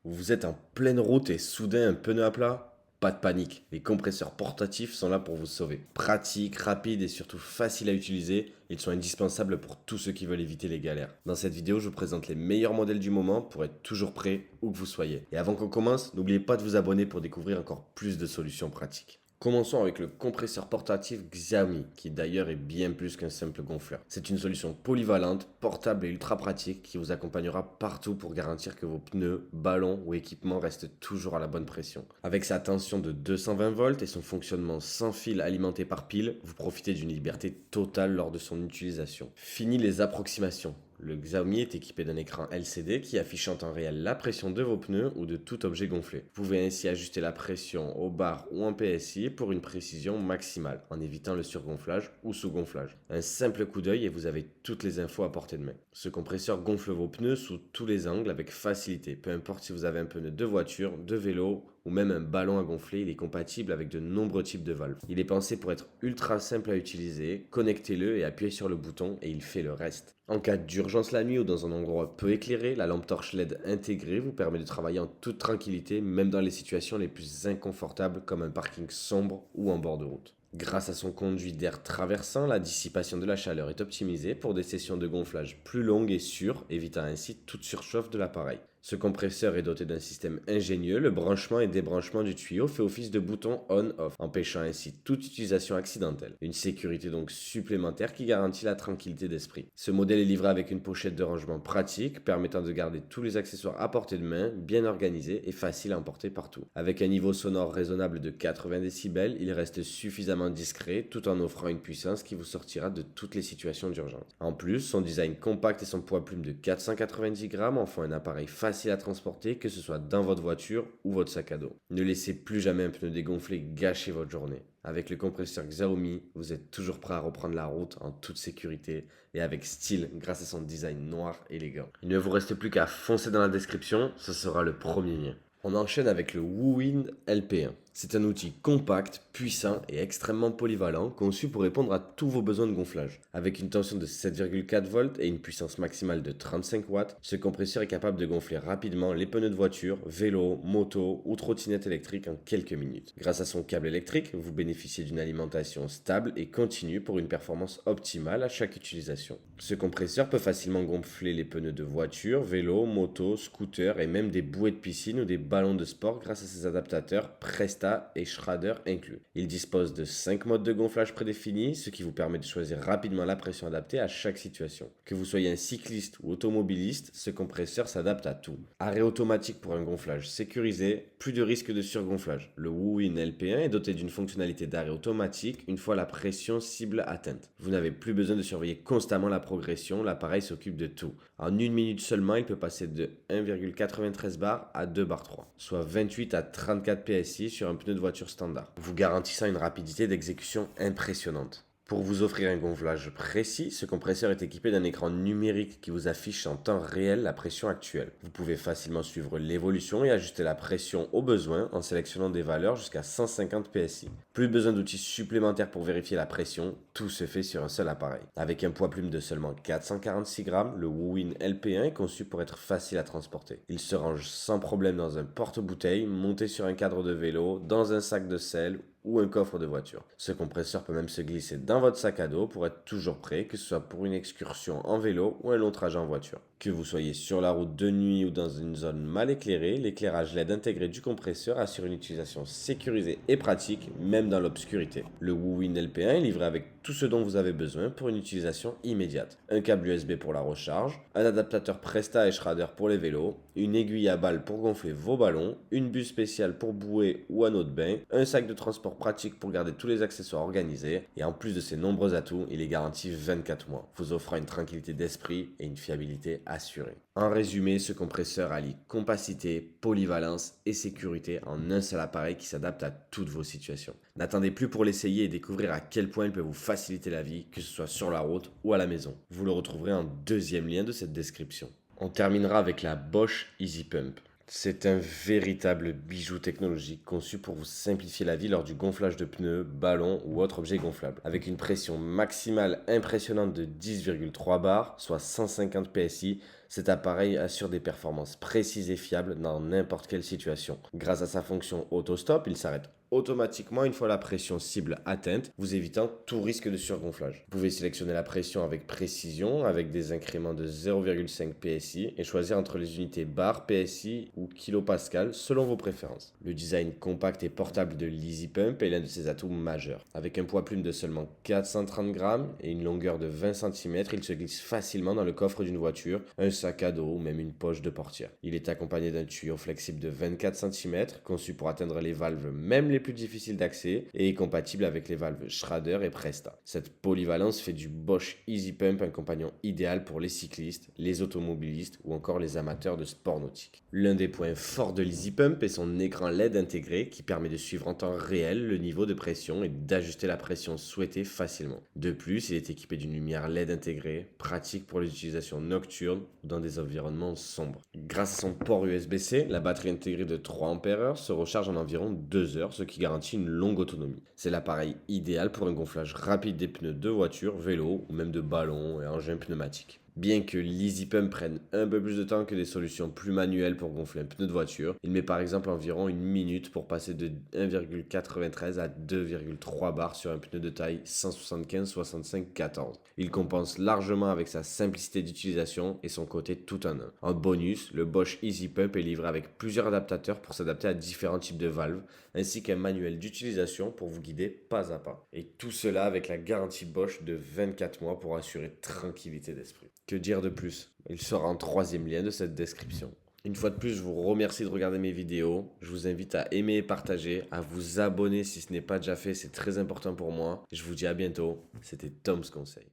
Vous êtes en pleine route et soudain un pneu à plat? Pas de panique, les compresseurs portatifs sont là pour vous sauver. Pratiques, rapides et surtout faciles à utiliser, ils sont indispensables pour tous ceux qui veulent éviter les galères. Dans cette vidéo, je vous présente les meilleurs modèles du moment pour être toujours prêt où que vous soyez. Et avant qu'on commence, n'oubliez pas de vous abonner pour découvrir encore plus de solutions pratiques. Commençons avec le compresseur portatif Xiaomi, qui d'ailleurs est bien plus qu'un simple gonfleur. C'est une solution polyvalente, portable et ultra pratique qui vous accompagnera partout pour garantir que vos pneus, ballons ou équipements restent toujours à la bonne pression. Avec sa tension de 220 volts et son fonctionnement sans fil alimenté par pile, vous profitez d'une liberté totale lors de son utilisation. Fini les approximations. Le Xiaomi est équipé d'un écran LCD qui affiche en temps réel la pression de vos pneus ou de tout objet gonflé. Vous pouvez ainsi ajuster la pression au bar ou en PSI pour une précision maximale, en évitant le surgonflage ou sous-gonflage. Un simple coup d'œil et vous avez toutes les infos à portée de main. Ce compresseur gonfle vos pneus sous tous les angles avec facilité, peu importe si vous avez un pneu de voiture, de vélo ou même un ballon à gonfler, il est compatible avec de nombreux types de valves. Il est pensé pour être ultra simple à utiliser, connectez-le et appuyez sur le bouton et il fait le reste. En cas d'urgence la nuit ou dans un endroit peu éclairé, la lampe torche LED intégrée vous permet de travailler en toute tranquillité, même dans les situations les plus inconfortables comme un parking sombre ou en bord de route. Grâce à son conduit d'air traversant, la dissipation de la chaleur est optimisée pour des sessions de gonflage plus longues et sûres, évitant ainsi toute surchauffe de l'appareil. Ce compresseur est doté d'un système ingénieux, le branchement et débranchement du tuyau fait office de bouton on-off, empêchant ainsi toute utilisation accidentelle. Une sécurité donc supplémentaire qui garantit la tranquillité d'esprit. Ce modèle est livré avec une pochette de rangement pratique, permettant de garder tous les accessoires à portée de main, bien organisés et faciles à emporter partout. Avec un niveau sonore raisonnable de 80 décibels, il reste suffisamment discret tout en offrant une puissance qui vous sortira de toutes les situations d'urgence. En plus, son design compact et son poids plume de 490 grammes en font un appareil facile à transporter, que ce soit dans votre voiture ou votre sac à dos. Ne laissez plus jamais un pneu dégonflé gâcher votre journée. Avec le compresseur Xiaomi, vous êtes toujours prêt à reprendre la route en toute sécurité et avec style grâce à son design noir élégant. Il ne vous reste plus qu'à foncer dans la description, ce sera le premier lien. On enchaîne avec le WooWind LP1. C'est un outil compact, puissant et extrêmement polyvalent, conçu pour répondre à tous vos besoins de gonflage. Avec une tension de 7,4 volts et une puissance maximale de 35 watts, ce compresseur est capable de gonfler rapidement les pneus de voiture, vélo, moto ou trottinette électrique en quelques minutes. Grâce à son câble électrique, vous bénéficiez d'une alimentation stable et continue pour une performance optimale à chaque utilisation. Ce compresseur peut facilement gonfler les pneus de voiture, vélo, moto, scooter et même des bouées de piscine ou des ballons de sport grâce à ses adaptateurs Presta et Schrader inclus. Il dispose de 5 modes de gonflage prédéfinis, ce qui vous permet de choisir rapidement la pression adaptée à chaque situation. Que vous soyez un cycliste ou automobiliste, ce compresseur s'adapte à tout. Arrêt automatique pour un gonflage sécurisé, plus de risque de surgonflage. Le WooWin LP1 est doté d'une fonctionnalité d'arrêt automatique une fois la pression cible atteinte. Vous n'avez plus besoin de surveiller constamment la progression, l'appareil s'occupe de tout. En une minute seulement, il peut passer de 1,93 bar à 2 bar 3, soit 28 à 34 PSI sur un pneu de voiture standard, vous garantissant une rapidité d'exécution impressionnante. Pour vous offrir un gonflage précis, ce compresseur est équipé d'un écran numérique qui vous affiche en temps réel la pression actuelle. Vous pouvez facilement suivre l'évolution et ajuster la pression au besoin en sélectionnant des valeurs jusqu'à 150 PSI. Plus besoin d'outils supplémentaires pour vérifier la pression, tout se fait sur un seul appareil. Avec un poids plume de seulement 446 grammes, le WooWin LP1 est conçu pour être facile à transporter. Il se range sans problème dans un porte-bouteille, monté sur un cadre de vélo, dans un sac de selle ou un coffre de voiture. Ce compresseur peut même se glisser dans votre sac à dos pour être toujours prêt, que ce soit pour une excursion en vélo ou un long trajet en voiture. Que vous soyez sur la route de nuit ou dans une zone mal éclairée, l'éclairage LED intégré du compresseur assure une utilisation sécurisée et pratique, même dans l'obscurité. Le WooWin LP1 est livré avec tout ce dont vous avez besoin pour une utilisation immédiate. Un câble USB pour la recharge, un adaptateur Presta et Schrader pour les vélos, une aiguille à balles pour gonfler vos ballons, une buse spéciale pour bouée ou anneau de bain, un sac de transport pratique pour garder tous les accessoires organisés, et en plus de ces nombreux atouts, il est garanti 24 mois, vous offrant une tranquillité d'esprit et une fiabilité assurée. En résumé, ce compresseur allie compacité, polyvalence et sécurité en un seul appareil qui s'adapte à toutes vos situations. N'attendez plus pour l'essayer et découvrir à quel point il peut vous faciliter la vie, que ce soit sur la route ou à la maison. Vous le retrouverez en deuxième lien de cette description. On terminera avec la Bosch Easy Pump. C'est un véritable bijou technologique conçu pour vous simplifier la vie lors du gonflage de pneus, ballons ou autres objets gonflables. Avec une pression maximale impressionnante de 10,3 bars, soit 150 PSI, Cet appareil assure des performances précises et fiables dans n'importe quelle situation. Grâce à sa fonction auto-stop, il s'arrête automatiquement une fois la pression cible atteinte, vous évitant tout risque de surgonflage. Vous pouvez sélectionner la pression avec précision, avec des incréments de 0,5 PSI et choisir entre les unités bar, PSI ou kilopascal selon vos préférences. Le design compact et portable de l'Easy Pump est l'un de ses atouts majeurs. Avec un poids plume de seulement 430 grammes et une longueur de 20 cm, il se glisse facilement dans le coffre d'une voiture, un sac à dos ou même une poche de portière. Il est accompagné d'un tuyau flexible de 24 cm, conçu pour atteindre les valves même les plus difficiles d'accès et est compatible avec les valves Schrader et Presta. Cette polyvalence fait du Bosch Easy Pump un compagnon idéal pour les cyclistes, les automobilistes ou encore les amateurs de sport nautique. L'un des points forts de l'Easy Pump est son écran LED intégré qui permet de suivre en temps réel le niveau de pression et d'ajuster la pression souhaitée facilement. De plus, il est équipé d'une lumière LED intégrée, pratique pour les utilisations nocturnes ou dans des environnements sombres. Grâce à son port USB-C, la batterie intégrée de 3 Ah se recharge en environ 2 heures, ce qui garantit une longue autonomie. C'est l'appareil idéal pour un gonflage rapide des pneus de voiture, vélo ou même de ballons et engins pneumatiques. Bien que l'Easy Pump prenne un peu plus de temps que des solutions plus manuelles pour gonfler un pneu de voiture, il met par exemple environ une minute pour passer de 1,93 à 2,3 bars sur un pneu de taille 175-65-14. Il compense largement avec sa simplicité d'utilisation et son côté tout en un. En bonus, le Bosch Easy Pump est livré avec plusieurs adaptateurs pour s'adapter à différents types de valves, ainsi qu'un manuel d'utilisation pour vous guider pas à pas. Et tout cela avec la garantie Bosch de 24 mois pour assurer tranquillité d'esprit. Que dire de plus? Il sera en troisième lien de cette description. Une fois de plus, je vous remercie de regarder mes vidéos. Je vous invite à aimer et partager, à vous abonner si ce n'est pas déjà fait, c'est très important pour moi. Je vous dis à bientôt. C'était Tom's Conseil.